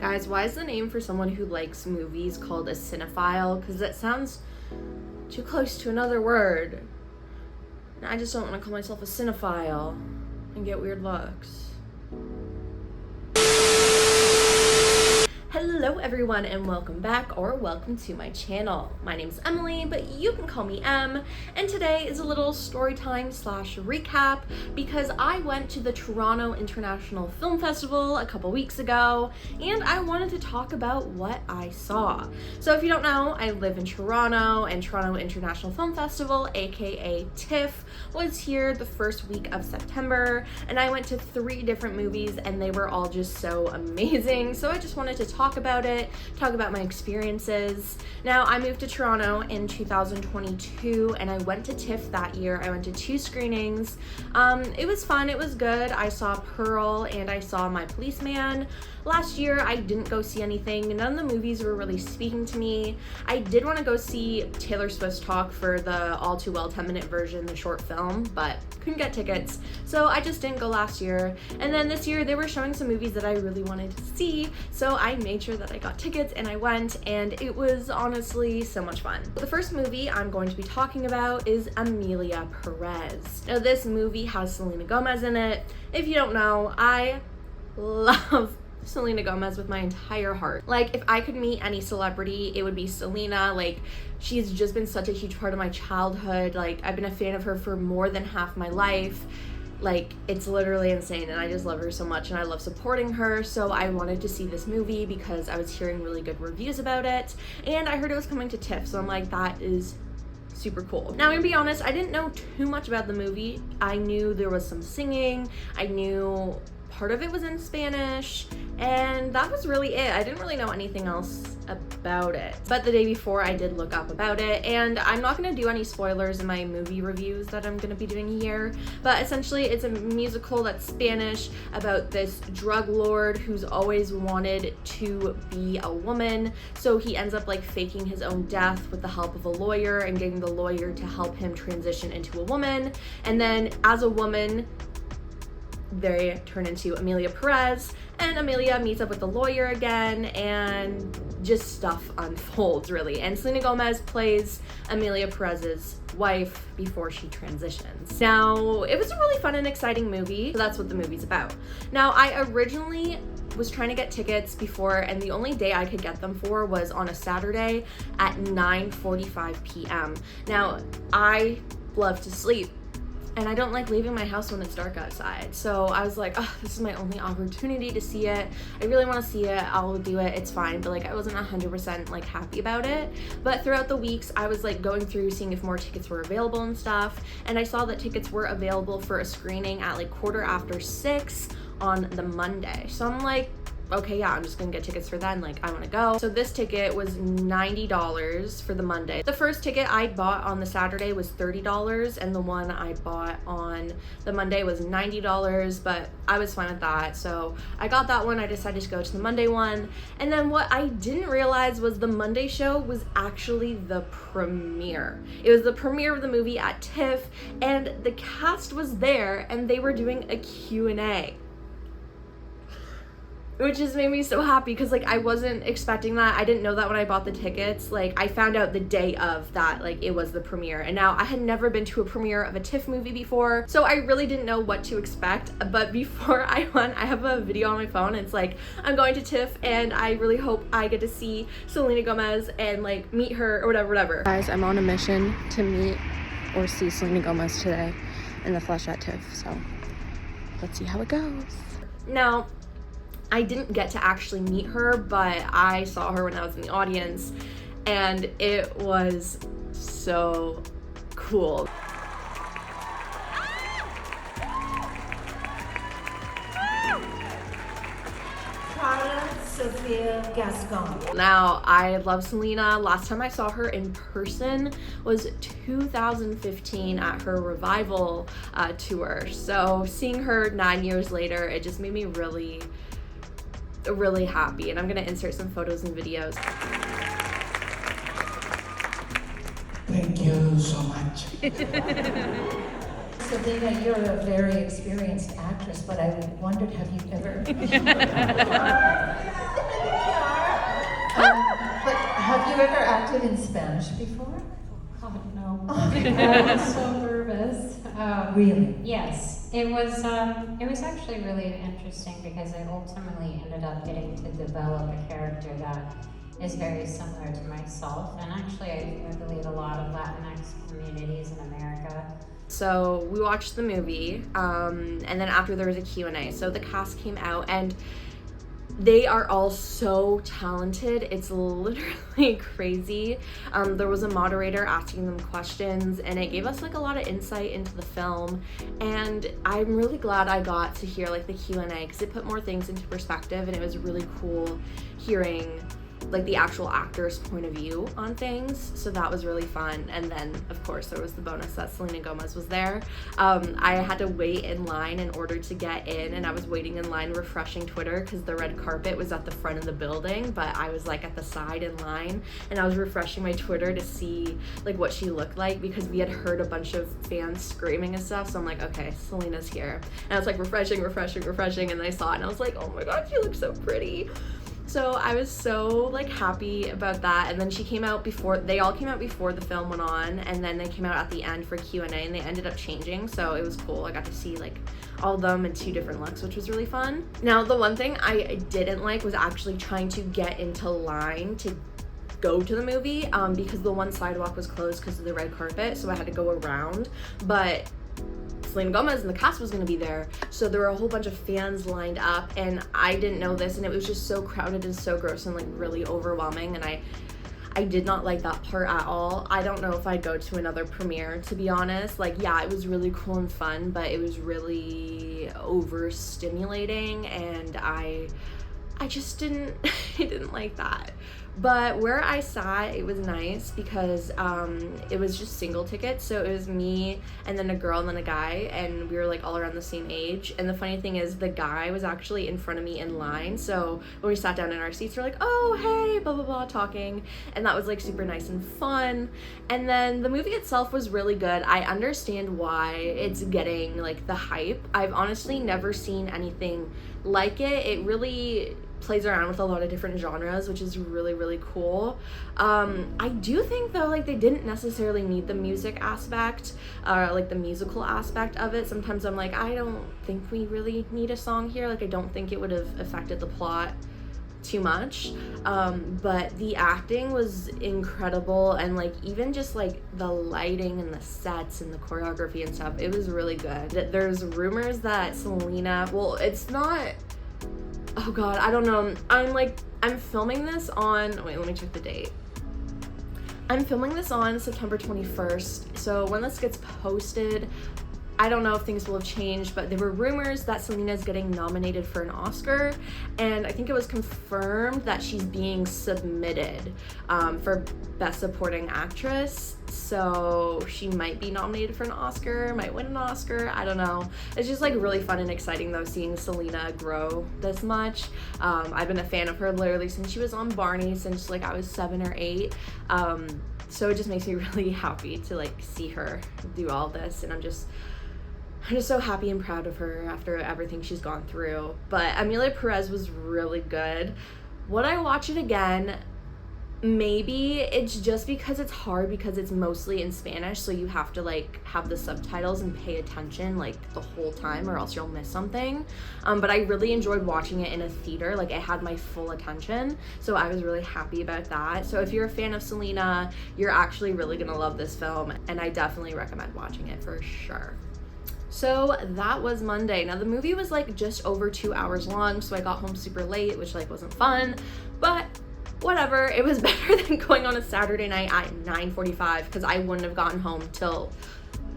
Guys, why is the name for someone who likes movies called a cinephile? Because that sounds too close to another word. And I just don't want to call myself a cinephile and get weird looks. Hello everyone and welcome back, or welcome to my channel. My name's Emily, but you can call me Em, and today is a little story time slash recap because I went to the Toronto International Film Festival a couple weeks ago and I wanted to talk about what I saw. So if you don't know, I live in Toronto, and Toronto International Film Festival, aka TIFF, was here the first week of September, and I went to 3 different movies and they were all just so amazing. So I just wanted to talk about it, talk about my experiences. Now, I moved to Toronto in 2022 and I went to TIFF that year. I went to 2 screenings. It was fun, it was good. I saw Pearl and I saw My Policeman. Last year, I didn't go see anything. None of the movies were really speaking to me. I did want to go see Taylor Swift's talk for the All Too Well 10-minute version, the short film, but couldn't get tickets, so I just didn't go last year. And then this year, they were showing some movies that I really wanted to see, so I made sure that I got tickets and I went, and it was honestly so much fun. The first movie I'm going to be talking about is Amelia Perez. Now, this movie has Selena Gomez in it. If you don't know, I love Selena Gomez with my entire heart. Like, if I could meet any celebrity, it would be Selena. Like, she's just been such a huge part of my childhood. Like, I've been a fan of her for more than half my life. Like, it's literally insane, and I just love her so much, and I love supporting her. So I wanted to see this movie because I was hearing really good reviews about it, and I heard it was coming to TIFF, so I'm like, that is super cool. Now, I'm gonna be honest, I didn't know too much about the movie. I knew there was some singing, I knew part of it was in Spanish, and that was really it. I didn't really know anything else about it. But the day before, I did look up about it, and I'm not going to do any spoilers in my movie reviews that I'm going to be doing here, but essentially it's a musical that's Spanish about this drug lord who's always wanted to be a woman, so he ends up like faking his own death with the help of a lawyer and getting the lawyer to help him transition into a woman, and then as a woman they turn into Amelia Perez, and Amelia meets up with the lawyer again, and just stuff unfolds, really. And Selena Gomez plays Amelia Perez's wife before she transitions. Now, it was a really fun and exciting movie, so that's what the movie's about. Now, I originally was trying to get tickets before, and the only day I could get them for was on a Saturday at 9:45 p.m. Now, I love to sleep, and I don't like leaving my house when it's dark outside. So I was like, oh, this is my only opportunity to see it. I really want to see it. I'll do it. It's fine. But like, I wasn't 100% like happy about it. But throughout the weeks, I was like going through seeing if more tickets were available and stuff. And I saw that tickets were available for a screening at like 6:15 on the Monday. So I'm like, okay, yeah, I'm just gonna get tickets for then, like, I wanna go. So this ticket was $90 for the Monday. The first ticket I bought on the Saturday was $30, and the one I bought on the Monday was $90, but I was fine with that. So I got that one. I decided to go to the Monday one. And then what I didn't realize was the Monday show was actually the premiere. It was the premiere of the movie at TIFF, and the cast was there, and they were doing a Q&A. Which just made me so happy because like I wasn't expecting that. I didn't know that when I bought the tickets. Like, I found out the day of that like it was the premiere, and now I had never been to a premiere of a TIFF movie before, so I really didn't know what to expect. But before I went, I have a video on my phone, and it's like, I'm going to TIFF and I really hope I get to see Selena Gomez and like meet her or whatever. Guys, I'm on a mission to meet or see Selena Gomez today in the flesh at TIFF, so let's see how it goes. Now, I didn't get to actually meet her, but I saw her when I was in the audience, and it was so cool. Sophia Gascon. Now, I love Selena. Last time I saw her in person was 2015 at her Revival tour. So seeing her 9 years later, it just made me really happy, and I'm gonna insert some photos and videos. Thank you so much. Selena, you're a very experienced actress, but I wondered, have you ever ever acted in Spanish before? Oh, no. Oh, I was so nervous. really? Yes, it was actually really interesting because I ultimately ended up getting to develop a character that is very similar to myself, and actually I believe a lot of Latinx communities in America. So we watched the movie, and then after there was a Q&A. So the cast came out, and they are all so talented. It's literally crazy. There was a moderator asking them questions, and it gave us like a lot of insight into the film. And I'm really glad I got to hear like the Q&A because it put more things into perspective, and it was really cool hearing like the actual actor's point of view on things. So that was really fun. And then of course there was the bonus that Selena Gomez was there. I had to wait in line in order to get in, and I was waiting in line refreshing Twitter because the red carpet was at the front of the building, but I was like at the side in line, and I was refreshing my Twitter to see like what she looked like because we had heard a bunch of fans screaming and stuff. So I'm like, okay, Selena's here. And I was like refreshing, and then I saw it and I was like, oh my god, she looks so pretty. So I was so like happy about that. And then she came out before, they all came out before the film went on, and then they came out at the end for Q&A, and they ended up changing, so it was cool. I got to see like all of them in 2 different looks, which was really fun. Now the one thing I didn't like was actually trying to get into line to go to the movie because the one sidewalk was closed because of the red carpet, so I had to go around. But Selena Gomez and the cast was going to be there, so there were a whole bunch of fans lined up, and I didn't know this, and it was just so crowded and so gross and like really overwhelming, and I did not like that part at all. I don't know if I'd go to another premiere, to be honest. Like, yeah, it was really cool and fun, but it was really overstimulating, and I just didn't I didn't like that. But where I sat, it was nice because it was just single tickets. So it was me and then a girl and then a guy, and we were like all around the same age. And the funny thing is the guy was actually in front of me in line. So when we sat down in our seats, we're like, oh, hey, blah, blah, blah, talking. And that was like super nice and fun. And then the movie itself was really good. I understand why it's getting like the hype. I've honestly never seen anything like it. It really plays around with a lot of different genres, which is really, really cool. I do think though, like, they didn't necessarily need the music aspect, like the musical aspect of it. Sometimes I'm like, I don't think we really need a song here. Like, I don't think it would have affected the plot too much. But the acting was incredible, and like even just like the lighting and the sets and the choreography and stuff, it was really good. There's rumors that Selena, well, it's not, oh god, I don't know. I'm filming this on, wait, let me check the date. I'm filming this on September 21st. So when this gets posted, I don't know if things will have changed, but there were rumors that Selena's getting nominated for an Oscar, and I think it was confirmed that she's being submitted for Best Supporting Actress. So she might be nominated for an Oscar, might win an Oscar, I don't know. It's just like really fun and exciting though, seeing Selena grow this much. I've been a fan of her literally since she was on Barney, since like I was 7 or 8. So it just makes me really happy to like see her do all this, and I'm just so happy and proud of her after everything she's gone through. But Amelia Perez was really good. Would I watch it again? Maybe. It's just because it's hard because it's mostly in Spanish, so you have to like have the subtitles and pay attention like the whole time, or else you'll miss something. But I really enjoyed watching it in a theater. Like, it had my full attention, so I was really happy about that. So if you're a fan of Selena, you're actually really gonna love this film, and I definitely recommend watching it for sure. So that was Monday. Now the movie was like just over 2 hours long, so I got home super late, which like wasn't fun, but whatever. It was better than going on a Saturday night at 9:45, because I wouldn't have gotten home till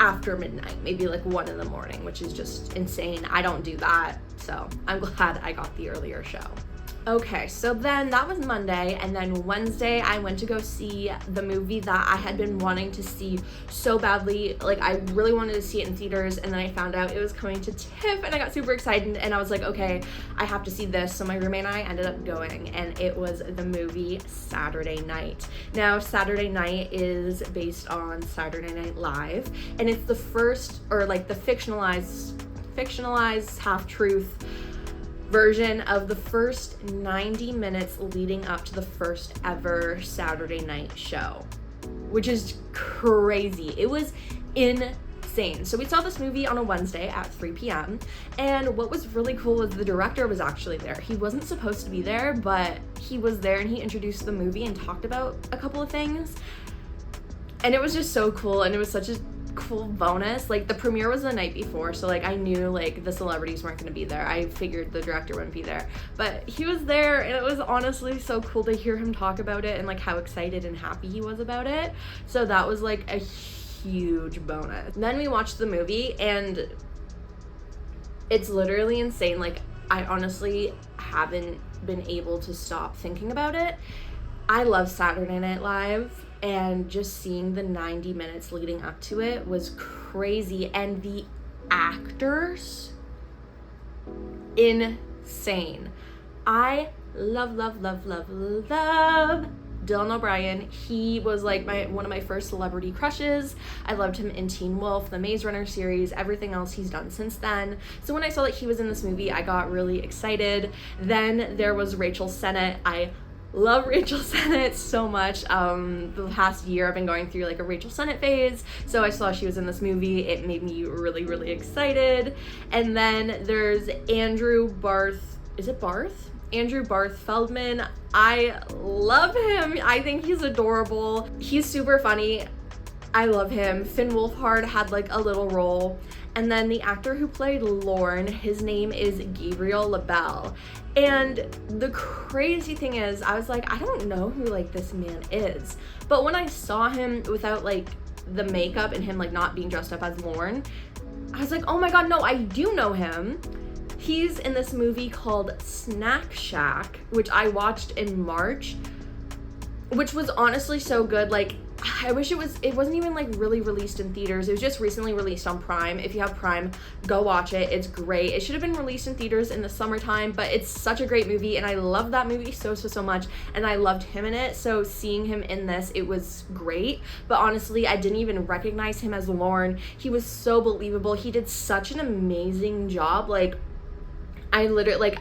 after midnight, maybe like 1 in the morning, which is just insane. I don't do that, so I'm glad I got the earlier show. Okay, so then that was Monday, and then Wednesday I went to go see the movie that I had been wanting to see so badly. Like, I really wanted to see it in theaters, and then I found out it was coming to TIFF, and I got super excited, and I was like, okay, I have to see this. So my roommate and I ended up going, and it was the movie Saturday Night. Now, Saturday Night is based on Saturday Night Live, and it's the first, or like the fictionalized half-truth version of the first 90 minutes leading up to the first ever Saturday night show, which is crazy. It was insane. So we saw this movie on a Wednesday at 3 p.m. and what was really cool was the director was actually there. He wasn't supposed to be there, but he was there and he introduced the movie and talked about a couple of things. And it was just so cool, and it was such a cool bonus. Like, the premiere was the night before, so like I knew like the celebrities weren't going to be there. I figured the director wouldn't be there, but he was there, and it was honestly so cool to hear him talk about it and like how excited and happy he was about it. So that was like a huge bonus. Then we watched the movie, and it's literally insane. Like, I honestly haven't been able to stop thinking about it. I love Saturday Night Live, and just seeing the 90 minutes leading up to it was crazy. And the actors, insane. I love Dylan O'Brien. He was like one of my first celebrity crushes. I loved him in Teen Wolf, the Maze Runner series, everything else he's done since then. So when I saw that he was in this movie, I got really excited. Then there was Rachel Sennett. I love Rachel Sennett so much. The past year I've been going through like a Rachel Sennett phase, so I saw she was in this movie. It made me really excited. And then there's Andrew Barth. Is it Barth? Andrew Barth Feldman. I love him. I think he's adorable. He's super funny. I love him. Finn Wolfhard had like a little role. And then the actor who played Lorne, his name is Gabriel LaBelle. And the crazy thing is, I was like, I don't know who like this man is. But when I saw him without like the makeup and him like not being dressed up as Lorne, I was like, oh my god, no, I do know him. He's in this movie called Snack Shack, which I watched in March, which was honestly so good. Like, I wish it wasn't even like really released in theaters. It was just recently released on Prime. If you have Prime, go watch it. It's great. It should have been released in theaters in the summertime, but it's such a great movie, and I love that movie so much, and I loved him in it. So seeing him in this, it was great. But honestly, I didn't even recognize him as Lorne. He was so believable. He did such an amazing job. Like, I literally, like,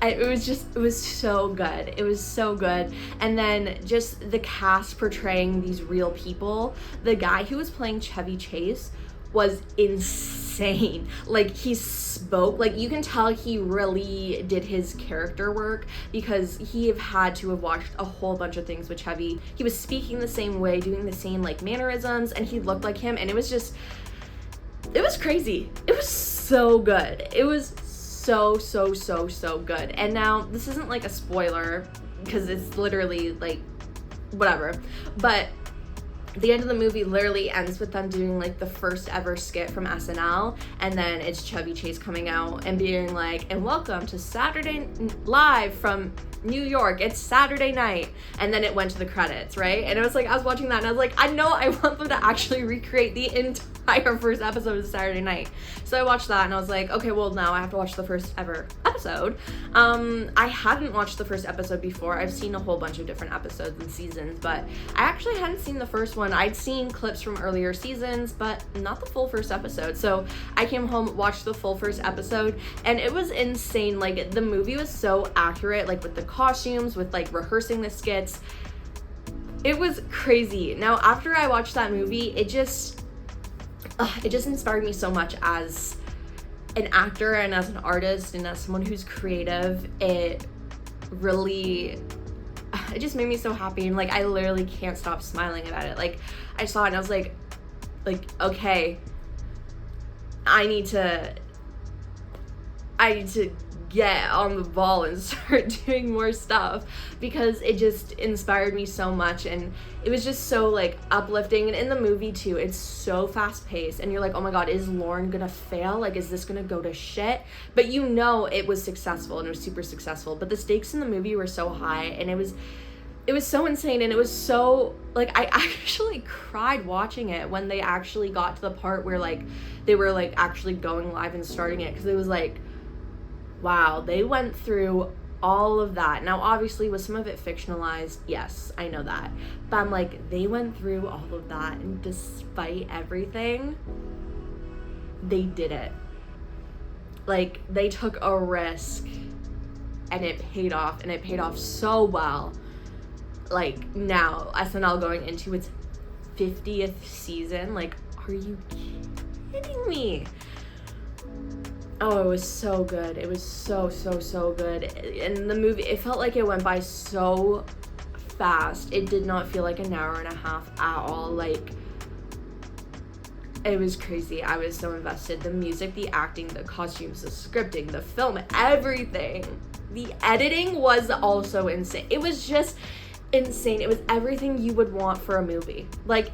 it was so good. It was so good. And then just the cast portraying these real people. The guy who was playing Chevy Chase was insane. Like, he spoke, like, you can tell he really did his character work, because he had to have watched a whole bunch of things with Chevy. He was speaking the same way, doing the same like mannerisms, and he looked like him, and it was crazy. It was so good. It was so good. And now this isn't like a spoiler, because it's literally like whatever, but the end of the movie literally ends with them doing like the first ever skit from SNL, and then it's Chevy Chase coming out and being like, and welcome to Saturday Live from New York, it's Saturday night, and then it went to the credits, right? And it was like, I was watching that and I was like, I know I want them to actually recreate the entire first episode of Saturday Night. So I watched that and I was like, okay, well now I have to watch the first ever episode. I hadn't watched the first episode before. I've seen a whole bunch of different episodes and seasons, but I actually hadn't seen the first one. I'd seen clips from earlier seasons, but not the full first episode. So I came home, watched the full first episode, and it was insane. Like, the movie was so accurate, like with the costumes, with like rehearsing the skits. It was crazy. Now, after I watched that movie, it just inspired me so much as an actor and as an artist and as someone who's creative. It just made me so happy, and like I literally can't stop smiling about it. Like, I saw it and I was like okay, I need to get on the ball and start doing more stuff, because it just inspired me so much, and it was just so like uplifting. And in the movie too, it's so fast paced, and you're like, oh my god, is Lorne gonna fail? Like, is this gonna go to shit? But you know it was successful, and it was super successful. But the stakes in the movie were so high, and it was so insane, and it was so, like, I actually cried watching it when they actually got to the part where like they were like actually going live and starting it, because it was like, wow, they went through all of that. Now, obviously, was some of it fictionalized? Yes, I know that. But I'm like, they went through all of that, and despite everything, they did it. Like, they took a risk and it paid off, and it paid off so well. Like, now SNL going into its 50th season, like, are you kidding me? Oh, it was so good. It was so good. And the movie, it felt like it went by so fast. It did not feel like an hour and a half at all. Like, it was crazy. I was so invested. The music, the acting, the costumes, the scripting, the film, everything. The editing was also insane. It was just insane. It was everything you would want for a movie. Like,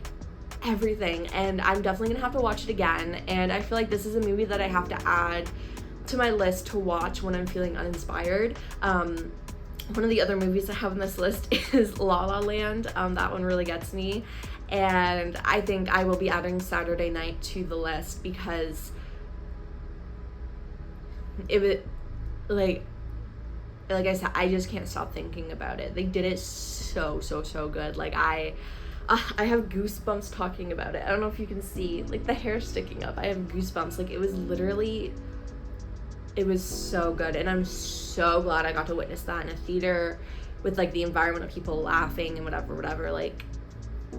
everything. And I'm definitely gonna have to watch it again. And I feel like this is a movie that I have to add to my list to watch when I'm feeling uninspired. One of the other movies I have on this list is La La Land. That one really gets me. And I think I will be adding Saturday Night to the list because it was like I said, I just can't stop thinking about it. They did it so good. Like, I have goosebumps talking about it. I don't know if you can see, like, the hair sticking up. I have goosebumps. Like, it was so good. And I'm so glad I got to witness that in a theater with, like, the environment of people laughing and whatever. Like,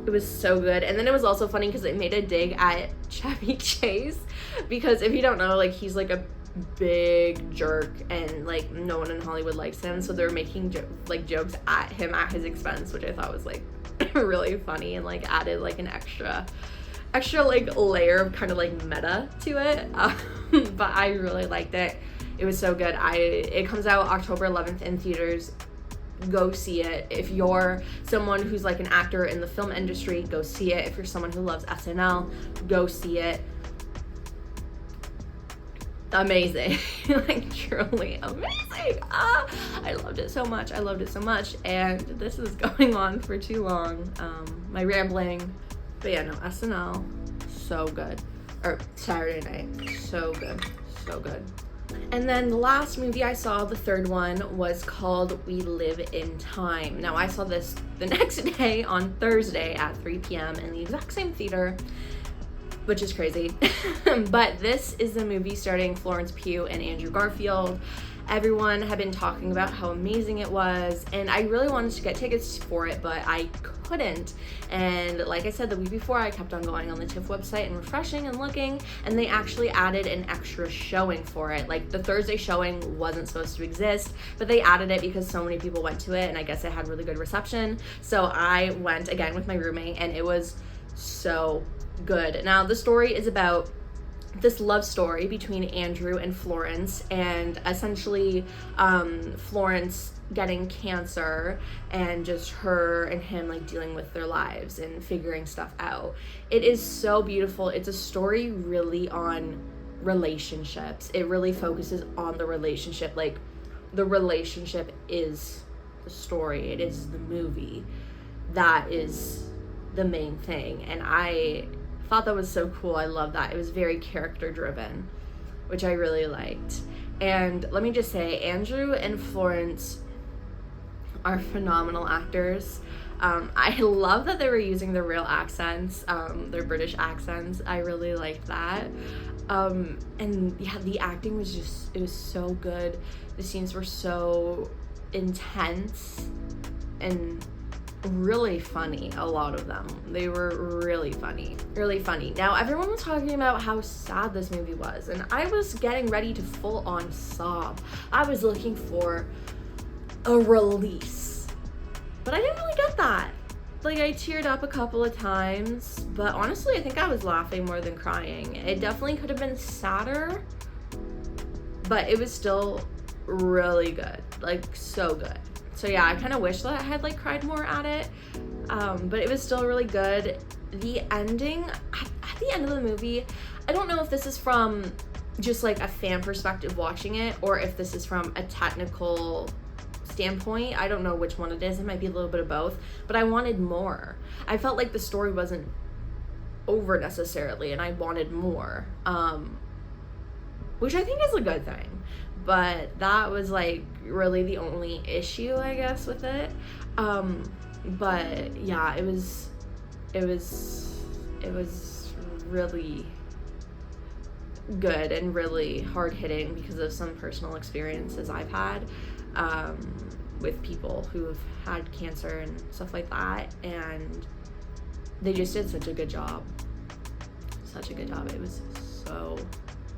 it was so good. And then it was also funny because it made a dig at Chevy Chase, because if you don't know, like, he's like a big jerk and like no one in Hollywood likes him, so they're making jokes at him at his expense, which I thought was like really funny and like added like an extra like layer of kind of like meta to it. But I really liked it. It was so good. It comes out October 11th in theaters. Go see it. If you're someone who's like an actor in the film industry, go see it. If you're someone who loves SNL, go see it. Amazing. Like, truly amazing. I loved it so much. And this is going on for too long. My rambling. But yeah, no, SNL, so good. Or Saturday Night, so good. And then the last movie I saw, the third one, was called We Live in Time. Now, I saw this the next day on Thursday at 3 p.m. in the exact same theater, which is crazy. But this is the movie starring Florence Pugh and Andrew Garfield. Everyone had been talking about how amazing it was, and I really wanted to get tickets for it, but I couldn't. And like I said, the week before, I kept on going on the TIFF website and refreshing and looking, and they actually added an extra showing for it. Like, the Thursday showing wasn't supposed to exist, but they added it because so many people went to it, and I guess it had really good reception. So I went again with my roommate, and it was so good. Now, the story is about this love story between Andrew and Florence, and essentially Florence getting cancer and just her and him like dealing with their lives and figuring stuff out. It is so beautiful. It's a story really on relationships. It really focuses on the relationship. Like, the relationship is the story. It is the movie. That is the main thing. And I thought that was so cool. I love that. It was very character driven, which I really liked. And let me just say, Andrew and Florence are phenomenal actors. I love that they were using their real accents, their British accents. I really liked that. And yeah, the acting was it was so good. The scenes were so intense and really funny. A lot of them, they were really funny. Now, everyone was talking about how sad this movie was, and I was getting ready to full on sob. I was looking for a release, but I didn't really get that. Like, I teared up a couple of times, but honestly, I think I was laughing more than crying. It definitely could have been sadder, but it was still really good. Like, so good. So yeah, I kind of wish that I had like cried more at it, but it was still really good. The ending, at the end of the movie, I don't know if this is from just like a fan perspective watching it, or if this is from a technical standpoint. I don't know which one it is. It might be a little bit of both, but I wanted more. I felt like the story wasn't over necessarily, and I wanted more, which I think is a good thing. But that was like really the only issue, I guess, with it. But yeah, it was really good and really hard hitting because of some personal experiences I've had with people who have had cancer and stuff like that, and they just did such a good job. Such a good job. It was so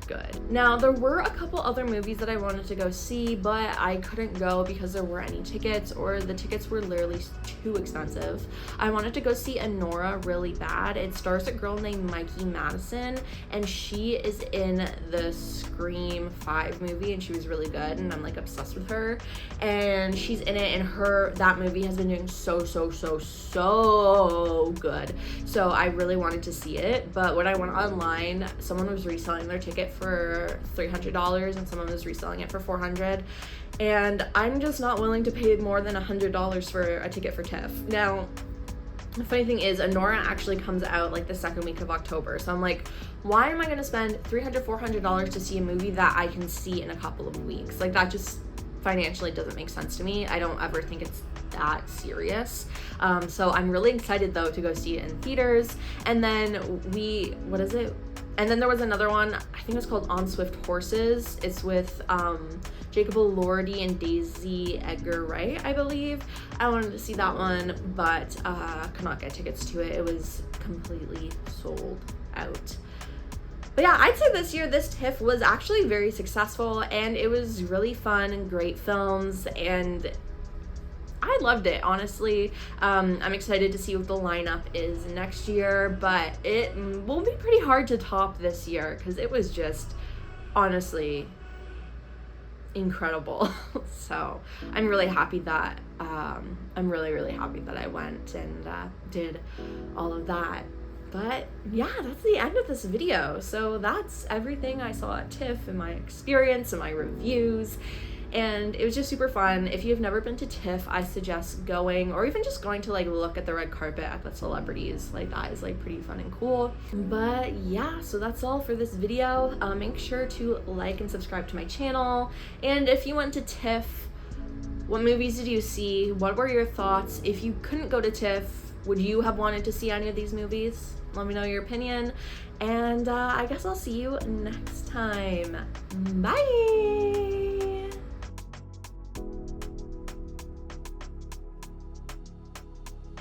good. Now, there were a couple other movies that I wanted to go see, but I couldn't go because there weren't any tickets, or the tickets were literally too expensive. I wanted to go see Anora really bad. It stars a girl named Mikey Madison, and she is in the Scream 5 movie, and she was really good, and I'm like obsessed with her. And she's in it, and that movie has been doing so good. So I really wanted to see it, but when I went online, someone was reselling their ticket for $300 and someone was reselling it for $400, and I'm just not willing to pay more than $100 for a ticket for TIFF. Now, the funny thing is, Anora actually comes out like the second week of October, so I'm like, why am I going to spend $300-$400 to see a movie that I can see in a couple of weeks? Like, that just financially doesn't make sense to me. I don't ever think it's that serious. So I'm really excited though to go see it in theaters. And then and then there was another one, I think it's called On Swift Horses. It's with Jacob Elordi and Daisy Edgar Wright, I believe. I wanted to see that one, but could not get tickets to it. It was completely sold out. But yeah, I'd say this year, this TIFF was actually very successful, and it was really fun and great films, and I loved it, honestly. I'm excited to see what the lineup is next year, but it will be pretty hard to top this year because it was just honestly incredible. So I'm really happy that I'm really happy that I went and did all of that. But yeah, that's the end of this video. So that's everything I saw at TIFF and my experience and my reviews. And it was just super fun. If you've never been to TIFF, I suggest going, or even just going to like look at the red carpet at the celebrities. Like, that is like pretty fun and cool. But yeah, so that's all for this video. Make sure to like and subscribe to my channel. And if you went to TIFF, what movies did you see? What were your thoughts? If you couldn't go to TIFF, would you have wanted to see any of these movies? Let me know your opinion. And I guess I'll see you next time. Bye!